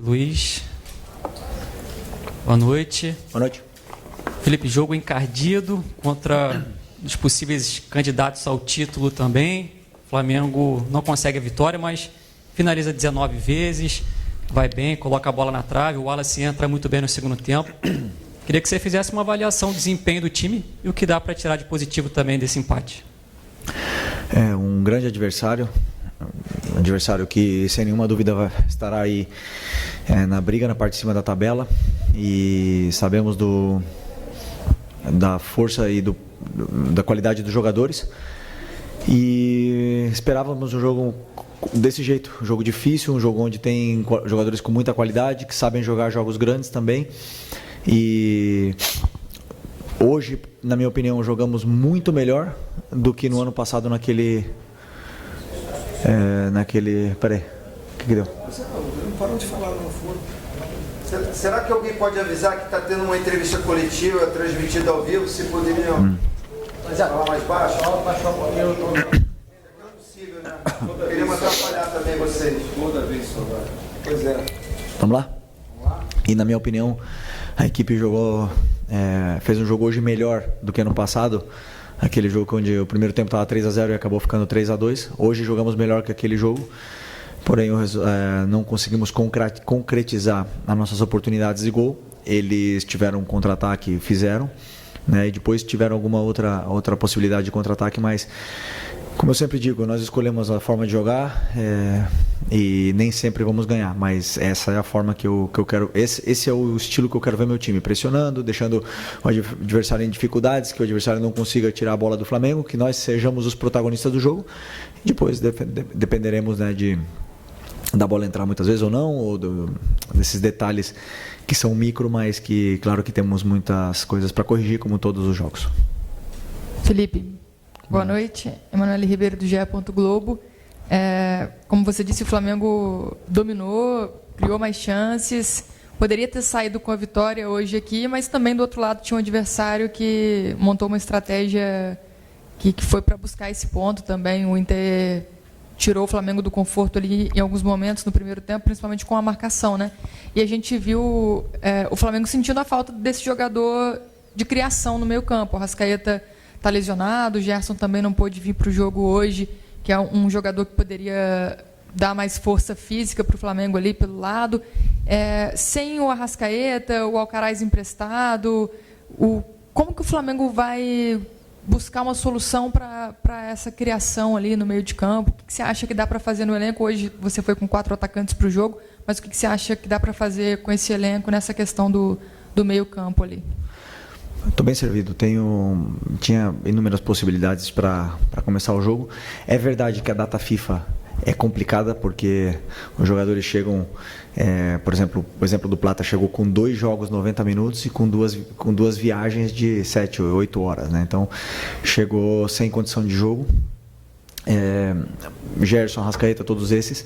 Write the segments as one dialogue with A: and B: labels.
A: Luiz. Boa noite.
B: Boa noite.
A: Felipe, jogo encardido contra os possíveis candidatos ao título também. O Flamengo não consegue a vitória, mas finaliza 19 vezes, vai bem, coloca a bola na trave, o Wallace entra muito bem no segundo tempo. Queria que você fizesse uma avaliação do desempenho do time e o que dá para tirar de positivo também desse empate.
B: É um grande adversário, um adversário que sem nenhuma dúvida estará aí na briga, na parte de cima da tabela, e sabemos da força e da qualidade dos jogadores, e esperávamos um jogo desse jeito, um jogo difícil, um jogo onde tem jogadores com muita qualidade, que sabem jogar jogos grandes também. E hoje, na minha opinião, jogamos muito melhor do que no ano passado naquele... Peraí, o que deu?
C: Não parou de falar no fundo. Será que alguém pode avisar que está tendo uma entrevista coletiva transmitida ao vivo? Se poderiam falar mais baixo? Baixar um pouquinho. É possível, né? Queríamos atrapalhar também vocês. Toda vez só vai. Pois é.
B: Vamos lá? E na minha opinião, a equipe fez um jogo hoje melhor do que ano passado. Aquele jogo onde o primeiro tempo estava 3-0 e acabou ficando 3-2. Hoje jogamos melhor que aquele jogo. Porém, não conseguimos concretizar as nossas oportunidades de gol. Eles tiveram um contra-ataque, fizeram, né? E depois tiveram alguma outra possibilidade de contra-ataque, mas, como eu sempre digo, nós escolhemos a forma de jogar e nem sempre vamos ganhar, mas essa é a forma que eu quero, esse é o estilo que eu quero ver meu time, pressionando, deixando o adversário em dificuldades, que o adversário não consiga tirar a bola do Flamengo, que nós sejamos os protagonistas do jogo. Depois dependeremos, né, da bola entrar muitas vezes ou não, ou desses detalhes que são micro, mas que, claro, que temos muitas coisas para corrigir, como todos os jogos.
D: Felipe, boa noite. Emanuele Ribeiro, do GE. Globo. Como você disse, o Flamengo dominou, criou mais chances, poderia ter saído com a vitória hoje aqui, mas também do outro lado tinha um adversário que montou uma estratégia que foi para buscar esse ponto também. O Inter tirou o Flamengo do conforto ali em alguns momentos no primeiro tempo, principalmente com a marcação, né? E a gente viu o Flamengo sentindo a falta desse jogador de criação no meio-campo. O Arrascaeta está lesionado, o Gerson também não pôde vir para o jogo hoje, que é um jogador que poderia dar mais força física para o Flamengo ali pelo lado. Sem o Arrascaeta, o Alcaraz emprestado, como que o Flamengo vai buscar uma solução para essa criação ali no meio de campo? O que você acha que dá para fazer no elenco? Hoje você foi com 4 atacantes para o jogo, mas o que você acha que dá para fazer com esse elenco nessa questão do meio campo ali?
B: Estou bem servido, tinha inúmeras possibilidades para começar o jogo. É verdade que a data FIFA é complicada, porque os jogadores chegam, por exemplo, o exemplo do Plata chegou com 2 jogos 90 minutos e com duas viagens de 7 ou 8 horas, né? Então chegou sem condição de jogo. Gerson, Arrascaeta, todos esses.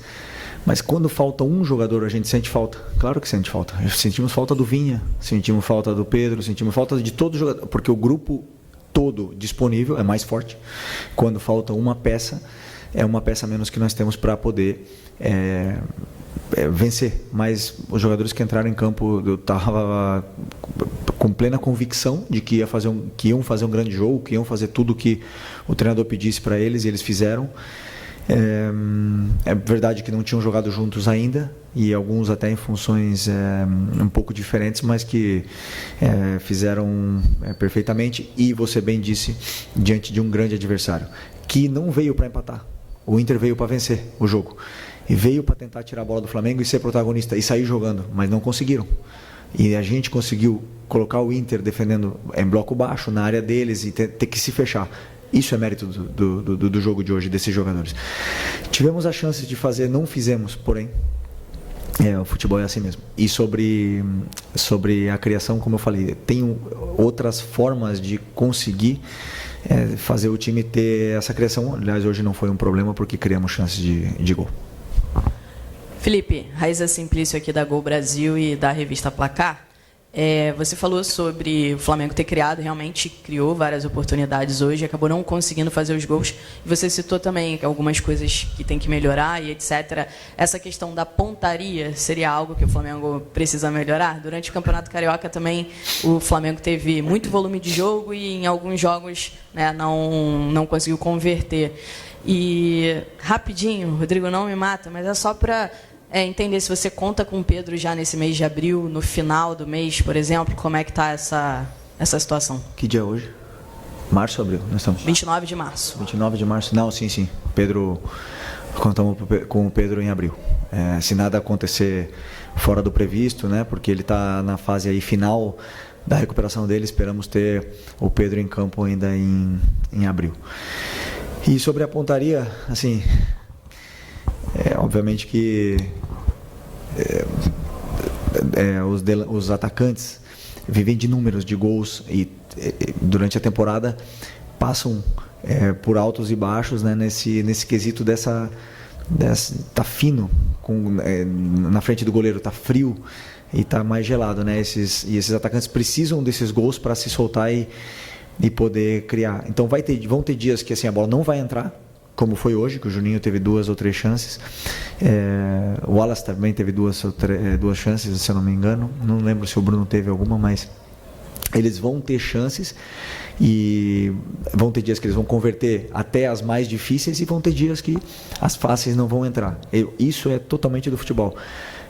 B: Mas quando falta um jogador, a gente sente falta. Claro que sente falta. Sentimos falta do Vinha, sentimos falta do Pedro, sentimos falta de todos os jogadores, porque o grupo todo disponível é mais forte. Quando falta uma peça, é uma peça a menos que nós temos para poder vencer. Mas os jogadores que entraram em campo, eu estava com plena convicção de que iam fazer um grande jogo, que iam fazer tudo o que o treinador pedisse para eles, e eles fizeram. É verdade que não tinham jogado juntos ainda, e alguns até em funções um pouco diferentes, mas que fizeram perfeitamente. E você bem disse, diante de um grande adversário que não veio para empatar. O Inter veio para vencer o jogo e veio para tentar tirar a bola do Flamengo e ser protagonista e sair jogando, mas não conseguiram. E a gente conseguiu colocar o Inter defendendo em bloco baixo na área deles e ter que se fechar. Isso é mérito do jogo de hoje, desses jogadores. Tivemos a chance de fazer, não fizemos, porém, o futebol é assim mesmo. E sobre a criação, como eu falei, tem outras formas de conseguir fazer o time ter essa criação. Aliás, hoje não foi um problema, porque criamos chances de gol.
E: Felipe, Raíza Simplício aqui da Gol Brasil e da revista Placar. Você falou sobre o Flamengo ter realmente criou várias oportunidades hoje, acabou não conseguindo fazer os gols. E você citou também algumas coisas que tem que melhorar e etc. Essa questão da pontaria seria algo que o Flamengo precisa melhorar? Durante o Campeonato Carioca também o Flamengo teve muito volume de jogo e em alguns jogos, né, não conseguiu converter. E rapidinho, Rodrigo, não me mata, mas é só para entender se você conta com o Pedro já nesse mês de abril, no final do mês, por exemplo, como é que está essa situação?
B: Que dia é hoje? Março ou abril? Nós estamos
E: 29 de março.
B: 29 de março? Não, sim. Pedro, contamos com o Pedro em abril. Se nada acontecer fora do previsto, né? Porque ele está na fase aí final da recuperação dele, esperamos ter o Pedro em campo ainda em abril. E sobre a pontaria, assim, obviamente que os atacantes vivem de números de gols e durante a temporada passam por altos e baixos, né, nesse quesito tá fino na frente do goleiro, tá frio e tá mais gelado, né? Esses atacantes precisam desses gols para se soltar e poder criar. Então vão ter dias que assim a bola não vai entrar, como foi hoje, que o Juninho teve 2 ou 3 chances. O Wallace também teve 2 chances, se eu não me engano. Não lembro se o Bruno teve alguma, mas eles vão ter chances e vão ter dias que eles vão converter até as mais difíceis e vão ter dias que as fáceis não vão entrar. Isso é totalmente do futebol.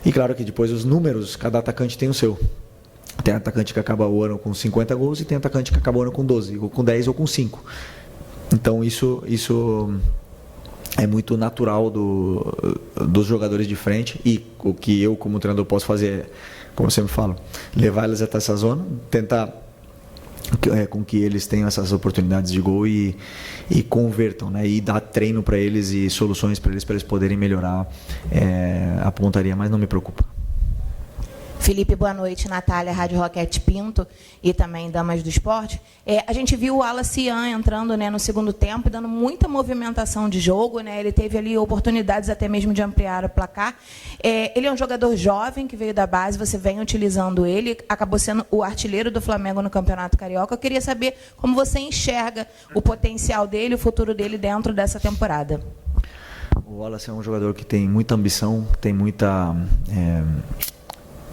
B: E claro que depois os números, cada atacante tem o seu. Tem atacante que acaba o ano com 50 gols e tem atacante que acaba o ano com 12, ou com 10 ou com 5. Então isso é muito natural dos jogadores de frente, e o que eu como treinador posso fazer é, como eu sempre falo, levar eles até essa zona, tentar com que eles tenham essas oportunidades de gol e convertam, né? E dar treino para eles e soluções para eles poderem melhorar a pontaria, mas não me preocupa.
F: Felipe, boa noite. Natália, Rádio Roquete Pinto e também Damas do Esporte. A gente viu o Wallace entrando, né, no segundo tempo, dando muita movimentação de jogo, né? Ele teve ali oportunidades até mesmo de ampliar o placar. Ele é um jogador jovem que veio da base, você vem utilizando ele, acabou sendo o artilheiro do Flamengo no Campeonato Carioca. Eu queria saber como você enxerga o potencial dele, o futuro dele dentro dessa temporada.
B: O Wallace é um jogador que tem muita ambição, tem muita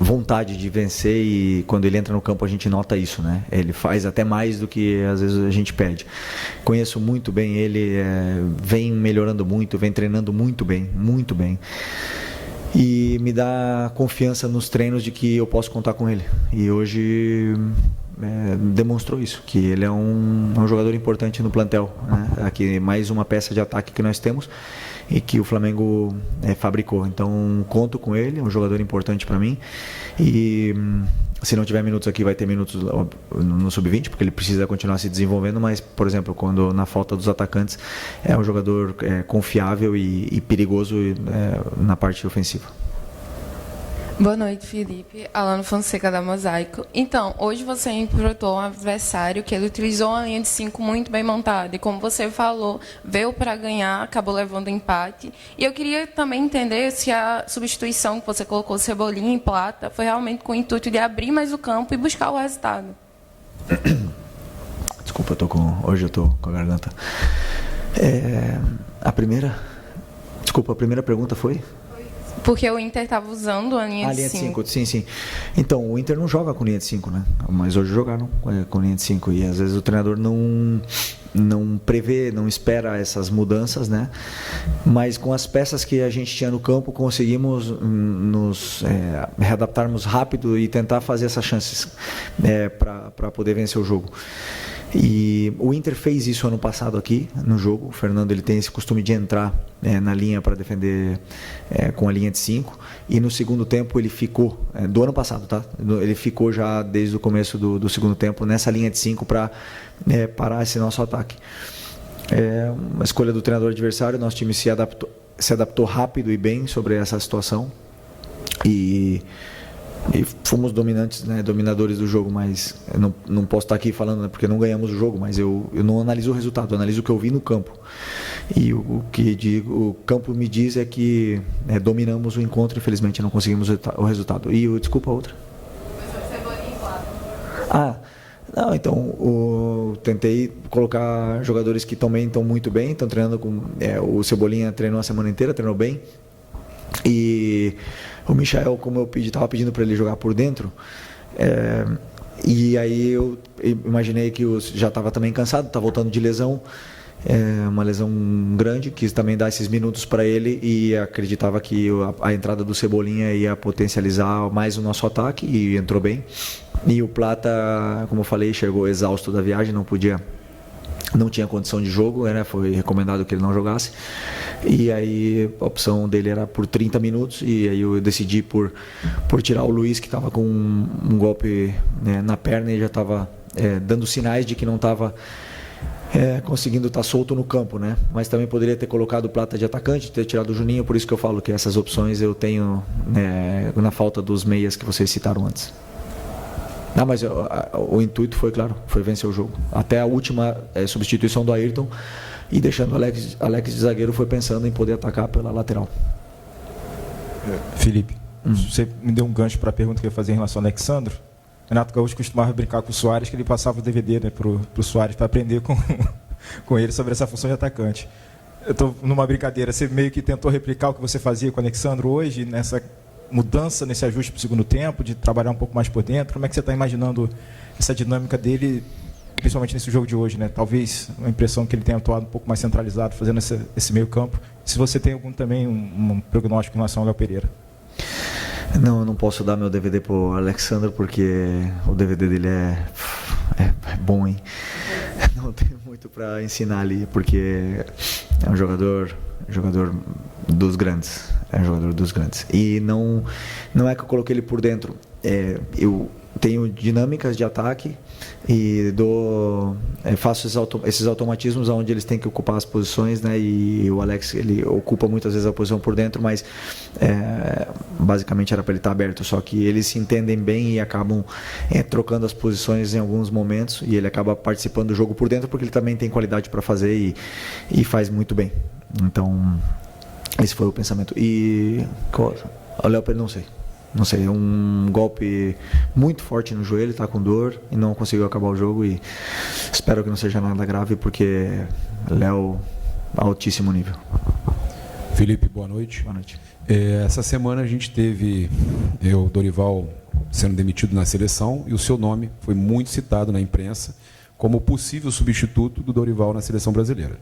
B: vontade de vencer, e quando ele entra no campo a gente nota isso, né? Ele faz até mais do que às vezes a gente pede. Conheço muito bem ele, vem melhorando muito, vem treinando muito bem, e me dá confiança nos treinos de que eu posso contar com ele, e hoje demonstrou isso, que ele é um jogador importante no plantel, né? Aqui mais uma peça de ataque que nós temos e que o Flamengo fabricou. Então conto com ele, é um jogador importante para mim, e se não tiver minutos aqui vai ter minutos no sub-20, porque ele precisa continuar se desenvolvendo, mas por exemplo, quando na falta dos atacantes, é um jogador confiável e perigoso na parte ofensiva.
G: Boa noite, Felipe. Alano Fonseca, da Mosaico. Então, hoje você enfrentou um adversário que ele utilizou uma linha de 5 muito bem montada. E como você falou, veio para ganhar, acabou levando empate. E eu queria também entender se a substituição que você colocou Cebolinha em Plata foi realmente com o intuito de abrir mais o campo e buscar o resultado.
B: Desculpa, hoje eu estou com a garganta. A primeira pergunta foi?
G: Porque o Inter estava usando a linha de 5.
B: Sim. Então, o Inter não joga com linha de 5, né? Mas hoje jogaram com linha de 5. E às vezes o treinador não prevê, não espera essas mudanças, né? Mas com as peças que a gente tinha no campo, conseguimos nos readaptarmos rápido e tentar fazer essas chances para poder vencer o jogo. E o Inter fez isso ano passado aqui no jogo. O Fernando, ele tem esse costume de entrar na linha para defender com a linha de 5, e no segundo tempo ele ficou, do ano passado, tá? Ele ficou já desde o começo do segundo tempo nessa linha de 5 para parar esse nosso ataque. Uma escolha do treinador adversário, nosso time se adaptou rápido e bem sobre essa situação, e fomos dominantes, né, dominadores do jogo, mas eu não posso estar aqui falando, né, porque não ganhamos o jogo, mas eu não analiso o resultado, eu analiso o que eu vi no campo. E o que o campo me diz é que dominamos o encontro, infelizmente não conseguimos o resultado. Desculpa, a outra? Não, então tentei colocar jogadores que também estão muito bem, estão treinando com o Cebolinha treinou a semana inteira, treinou bem, e o Michael, como eu estava pedindo para ele jogar por dentro, e aí eu imaginei que já estava também cansado, estava voltando de lesão, uma lesão grande, quis também dar esses minutos para ele e acreditava que a entrada do Cebolinha ia potencializar mais o nosso ataque e entrou bem. E o Plata, como eu falei, chegou exausto da viagem, não tinha condição de jogo, foi recomendado que ele não jogasse. E aí a opção dele era por 30 minutos e aí eu decidi por tirar o Luiz, que estava com um golpe na perna e já estava dando sinais de que não estava conseguindo estar solto no campo, né? Mas também poderia ter colocado o Plata de atacante, ter tirado o Juninho, por isso que eu falo que essas opções eu tenho na falta dos meias que vocês citaram antes. Não, mas o intuito foi, claro, foi vencer o jogo. Até a última substituição do Ayrton e deixando o Alex de zagueiro foi pensando em poder atacar pela lateral.
H: Felipe, você me deu um gancho para a pergunta que eu ia fazer em relação ao Alexandro. Renato Gaúcho costumava brincar com o Soares, que ele passava o DVD para o Soares para aprender com ele sobre essa função de atacante. Eu estou numa brincadeira, você meio que tentou replicar o que você fazia com o Alexandro hoje, nessa mudança, nesse ajuste para o segundo tempo, de trabalhar um pouco mais por dentro. Como é que você está imaginando essa dinâmica dele, principalmente nesse jogo de hoje, né? Talvez uma impressão que ele tenha atuado um pouco mais centralizado, fazendo esse meio campo. Se você tem também um prognóstico em relação ao Léo Pereira.
B: Não, eu não posso dar meu DVD pro Alexandre porque o DVD dele é bom, hein? Não tenho muito para ensinar ali porque é um jogador dos grandes. É um jogador dos grandes. E não é que eu coloquei ele por dentro. Eu tenho dinâmicas de ataque e faço esses automatismos onde eles têm que ocupar as posições, né? E o Alex, ele ocupa muitas vezes a posição por dentro, mas basicamente era para ele estar aberto, só que eles se entendem bem e acabam trocando as posições em alguns momentos e ele acaba participando do jogo por dentro porque ele também tem qualidade para fazer e faz muito bem. Então esse foi o pensamento. E o Léo Pereira, não sei, um golpe muito forte no joelho, está com dor e não conseguiu acabar o jogo e espero que não seja nada grave porque Léo, altíssimo nível.
I: Felipe, boa noite.
B: Boa noite.
I: Essa semana a gente teve o Dorival sendo demitido na seleção e o seu nome foi muito citado na imprensa como possível substituto do Dorival na seleção brasileira.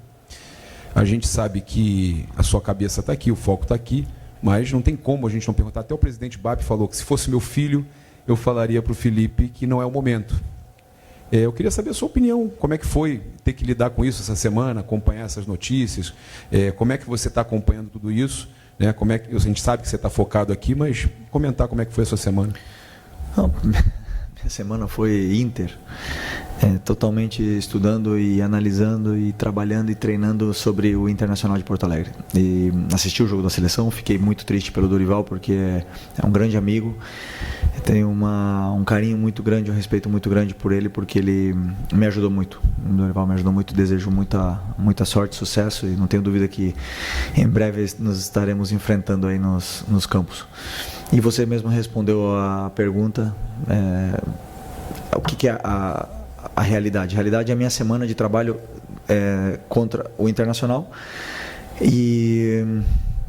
I: A gente sabe que a sua cabeça está aqui, o foco está aqui, mas não tem como a gente não perguntar. Até o presidente Babi falou que se fosse meu filho, eu falaria para o Felipe que não é o momento. Eu queria saber a sua opinião, como é que foi ter que lidar com isso essa semana, acompanhar essas notícias, como é que você está acompanhando tudo isso, né? Como é que, a gente sabe que você está focado aqui, mas comentar como é que foi a sua semana.
B: Não, minha semana foi Inter. Totalmente estudando e analisando e trabalhando e treinando sobre o Internacional de Porto Alegre. E assisti o jogo da seleção, fiquei muito triste pelo Dorival porque é um grande amigo, tenho um carinho muito grande, um respeito muito grande por ele porque ele me ajudou muito. O Dorival me ajudou muito, desejo muita sorte, sucesso e não tenho dúvida que em breve nos estaremos enfrentando aí nos campos. E você mesmo respondeu a pergunta, o que é a realidade. A realidade é a minha semana de trabalho contra o Internacional e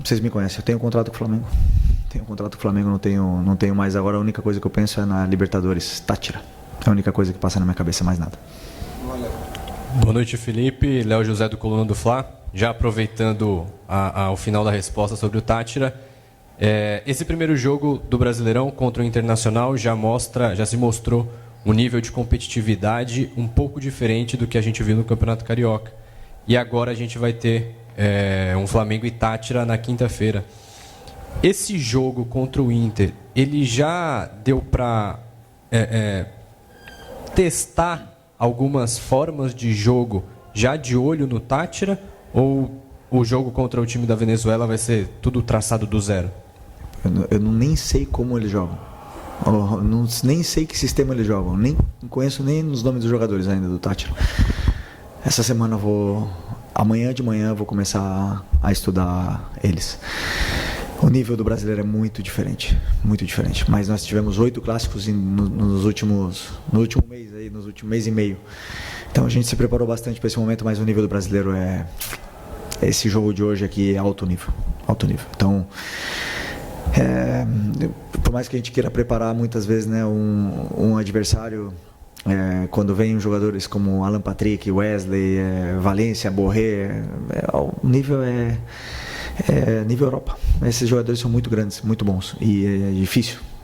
B: vocês me conhecem, eu tenho um contrato com o Flamengo. Não tenho mais agora, a única coisa que eu penso é na Libertadores, Táchira. É a única coisa que passa na minha cabeça, mais nada.
J: Boa noite, Felipe. Léo José do Coluna do Fla. Já aproveitando o final da resposta sobre o Táchira, esse primeiro jogo do Brasileirão contra o Internacional já se mostrou um nível de competitividade um pouco diferente do que a gente viu no Campeonato Carioca. E agora a gente vai ter um Flamengo e Táchira na quinta-feira. Esse jogo contra o Inter, ele já deu para testar algumas formas de jogo já de olho no Táchira? Ou o jogo contra o time da Venezuela vai ser tudo traçado do zero?
B: Eu nem sei como eles jogam. Nem sei que sistema eles jogam. Nem conheço nem os nomes dos jogadores ainda do Táchira. Essa semana amanhã de manhã vou começar a estudar eles. O nível do brasileiro é muito diferente, mas nós tivemos 8 clássicos no último mês e meio. Então a gente se preparou bastante para esse momento, mas o nível do brasileiro esse jogo de hoje aqui é alto nível. Então, por mais que a gente queira preparar muitas vezes, né, um adversário, quando vem jogadores como Alan Patrick, Wesley, Valência, Borré, o nível é nível Europa. Esses jogadores são muito grandes, muito bons, e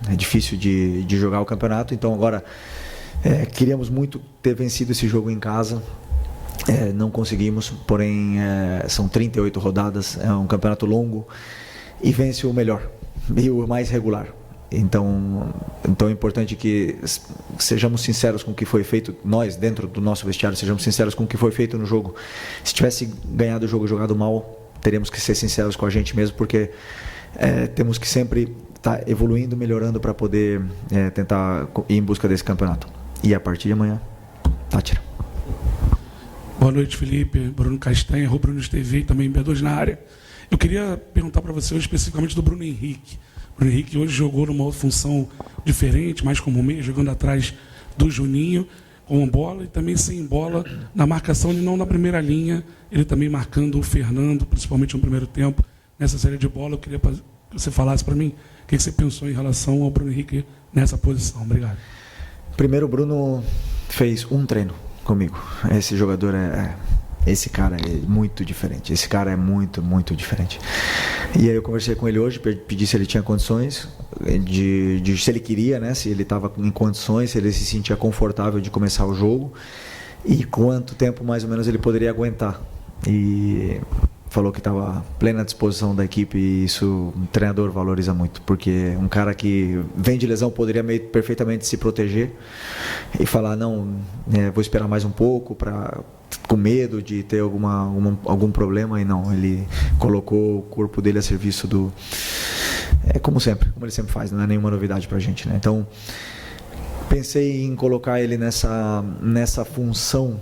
B: é difícil de jogar o campeonato. Então agora queríamos muito ter vencido esse jogo em casa, não conseguimos, porém são 38 rodadas, é um campeonato longo e vence o melhor e o mais regular. Então é importante que sejamos sinceros com o que foi feito, nós dentro do nosso vestiário sejamos sinceros com o que foi feito no jogo. Se tivesse ganhado o jogo jogado mal, teremos que ser sinceros com a gente mesmo, porque temos que sempre estar evoluindo, melhorando para poder tentar ir em busca desse campeonato. E a partir de amanhã, Tátira.
K: Boa noite, Felipe. Bruno Castanha, Bruno TV e também B2 na área. Eu queria perguntar para você especificamente do Bruno Henrique. O Bruno Henrique hoje jogou numa função diferente, mais como meio, jogando atrás do Juninho, com bola e também sem bola na marcação e não na primeira linha. Ele também marcando o Fernando, principalmente no primeiro tempo, nessa série de bola. Eu queria que você falasse para mim o que você pensou em relação ao Bruno Henrique nessa posição. Obrigado.
B: Primeiro, o Bruno fez um treino comigo. Esse jogador esse cara é muito diferente. Esse cara é muito, muito diferente. E aí eu conversei com ele hoje, pedi se ele tinha condições, se ele queria, né, se ele estava em condições, se ele se sentia confortável de começar o jogo e quanto tempo mais ou menos ele poderia aguentar. E falou que estava plena disposição da equipe, e isso um treinador valoriza muito, porque um cara que vem de lesão poderia perfeitamente se proteger e falar, não, vou esperar mais um pouco com medo de ter algum problema, e não, ele colocou o corpo dele a serviço como ele sempre faz, não é nenhuma novidade pra gente, né? Então pensei em colocar ele nessa função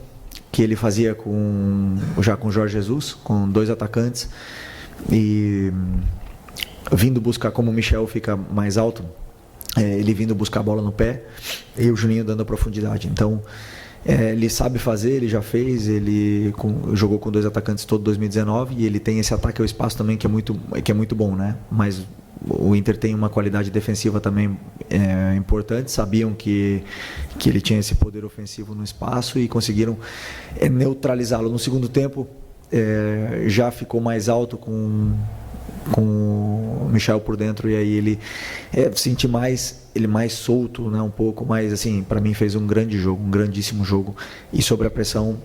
B: que ele fazia já com o Jorge Jesus, com 2 atacantes, e vindo buscar, como o Michel fica mais alto, ele vindo buscar a bola no pé e o Juninho dando a profundidade. Então ele sabe fazer, ele já fez, ele jogou com 2 atacantes todo 2019, e ele tem esse ataque ao espaço também que é muito bom, né? Mas o Inter tem uma qualidade defensiva também importante, sabiam que ele tinha esse poder ofensivo no espaço e conseguiram neutralizá-lo. No segundo tempo já ficou mais alto com o Michel por dentro, e aí ele senti ele mais solto, né, um pouco mais assim. Para mim fez um grande jogo, um grandíssimo jogo, e sobre a pressão,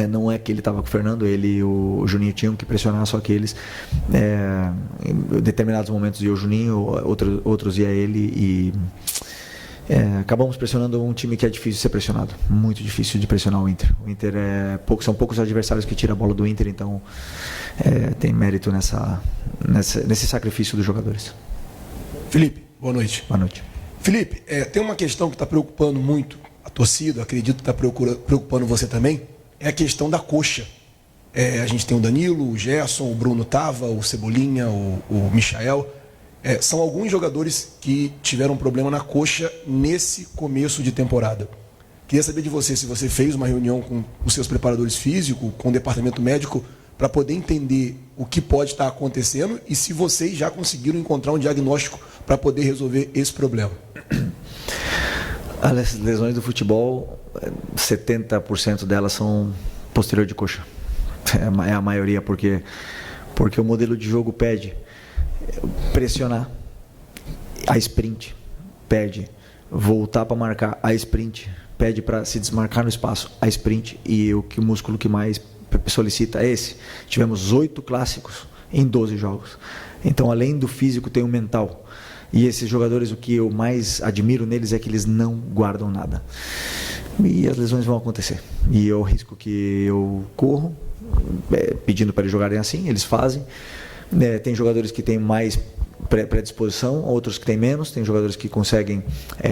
B: não é que ele estava com o Fernando, ele e o Juninho tinham que pressionar, só que eles em determinados momentos ia o Juninho, outros ia ele, e acabamos pressionando um time que é difícil de ser pressionado, muito difícil de pressionar o Inter. O Inter são poucos adversários que tiram a bola do Inter, então tem mérito nesse sacrifício dos jogadores.
L: Felipe, boa noite.
B: Boa noite.
L: Felipe, tem uma questão que está preocupando muito a torcida, acredito que está preocupando você também, é a questão da coxa. A gente tem o Danilo, o Gerson, o Bruno Tava, o Cebolinha, o Michael. São alguns jogadores que tiveram problema na coxa nesse começo de temporada. Queria saber de você se você fez uma reunião com os seus preparadores físicos, com o departamento médico, para poder entender o que pode estar acontecendo e se vocês já conseguiram encontrar um diagnóstico para poder resolver esse problema.
B: As lesões do futebol, 70% delas são posterior de coxa. É a maioria, porque o modelo de jogo pede pressionar, a sprint pede voltar para marcar, a sprint pede para se desmarcar no espaço, a sprint, e o músculo que mais solicita é esse. Tivemos 8 clássicos em 12 jogos. Então, além do físico, tem o mental. E esses jogadores, o que eu mais admiro neles é que eles não guardam nada. E as lesões vão acontecer. E é o risco que eu corro, pedindo para eles jogarem assim, eles fazem. Tem jogadores que têm mais predisposição, outros que têm menos. Tem jogadores que conseguem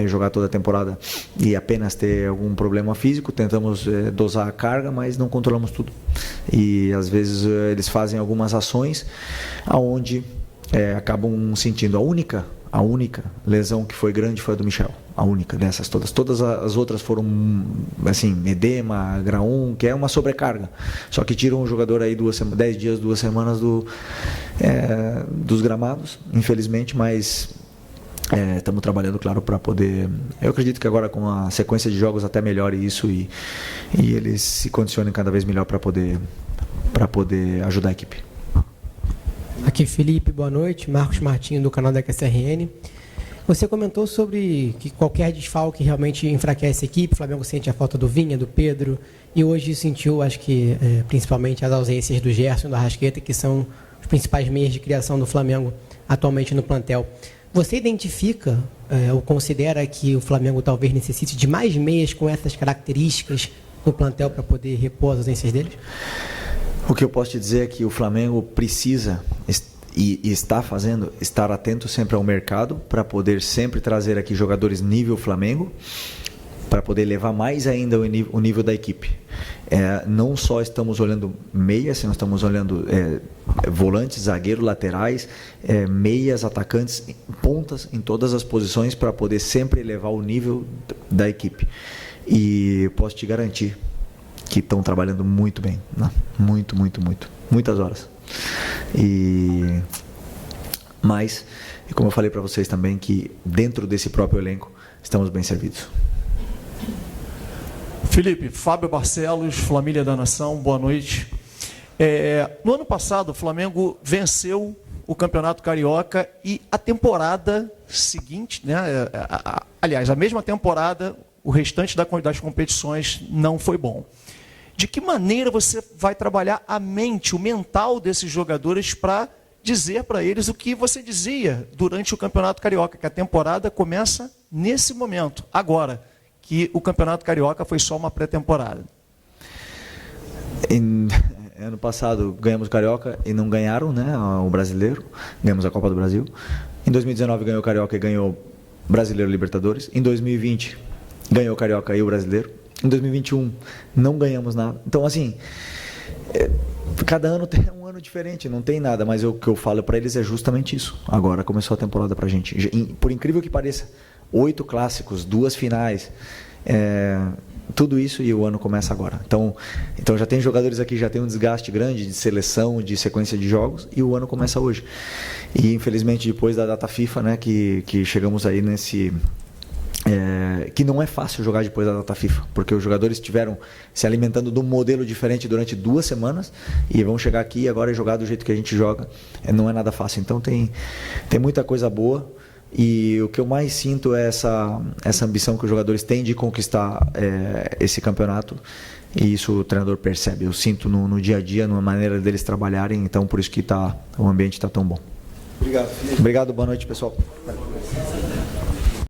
B: jogar toda a temporada e apenas ter algum problema físico. Tentamos dosar a carga, mas não controlamos tudo. E às vezes eles fazem algumas ações onde acabam sentindo. A única lesão que foi grande foi a do Michel. A única dessas todas. Todas as outras foram, assim, edema, graum, que é uma sobrecarga. Só que tiram o jogador aí 10 dias, 2 semanas dos gramados, infelizmente, mas estamos trabalhando, claro, para poder... Eu acredito que agora com a sequência de jogos até melhore isso e eles se condicionem cada vez melhor para poder ajudar a equipe.
M: Aqui Felipe, boa noite. Marcos Martins, do canal da QSRN. Você comentou sobre que qualquer desfalque realmente enfraquece a equipe. O Flamengo sente a falta do Vinha, do Pedro, e hoje sentiu, acho que principalmente as ausências do Gerson e do Arrascaeta, que são os principais meios de criação do Flamengo atualmente no plantel. Você identifica ou considera que o Flamengo talvez necessite de mais meias com essas características no plantel para poder repor as ausências deles?
B: O que eu posso te dizer é que o Flamengo precisa e está fazendo, estar atento sempre ao mercado para poder sempre trazer aqui jogadores nível Flamengo, para poder levar mais ainda o nível da equipe. Não só estamos olhando meias, nós estamos olhando volantes, zagueiros, laterais, meias, atacantes, pontas em todas as posições para poder sempre elevar o nível da equipe. E posso te garantir que estão trabalhando muito bem, né? Muitas horas. Mas, como eu falei para vocês também, que dentro desse próprio elenco estamos bem servidos.
N: Felipe, Fábio Barcelos, Família da Nação, boa noite. No ano passado, o Flamengo venceu o Campeonato Carioca e a temporada seguinte, né, aliás, a mesma temporada, o restante das competições não foi bom. De que maneira você vai trabalhar a mente, o mental desses jogadores para dizer para eles o que você dizia durante o Campeonato Carioca, que a temporada começa nesse momento, agora, que o Campeonato Carioca foi só uma pré-temporada?
B: Ano passado ganhamos o Carioca e não ganharam, né, o Brasileiro, ganhamos a Copa do Brasil. Em 2019 ganhou o Carioca e ganhou o Brasileiro e Libertadores. Em 2020 ganhou o Carioca e o Brasileiro. Em 2021 não ganhamos nada. Então, assim, cada ano tem um ano diferente, não tem nada, mas o que eu falo para eles é justamente isso. Agora começou a temporada para a gente. Por incrível que pareça, 8 clássicos, 2 finais, tudo isso, e o ano começa agora. Então já tem jogadores aqui, já tem um desgaste grande de seleção, de sequência de jogos, e o ano começa hoje. E infelizmente depois da data FIFA, né, que chegamos aí nesse... que não é fácil jogar depois da data FIFA, porque os jogadores estiveram se alimentando de um modelo diferente durante 2 semanas e vão chegar aqui agora e jogar do jeito que a gente joga. Não é nada fácil. Então tem muita coisa boa, e o que eu mais sinto é essa ambição que os jogadores têm de conquistar esse campeonato, e isso o treinador percebe. Eu sinto no dia a dia, na maneira deles trabalharem, então por isso que o ambiente está tão bom.
L: Obrigado, Felipe.
B: Obrigado, boa noite, pessoal.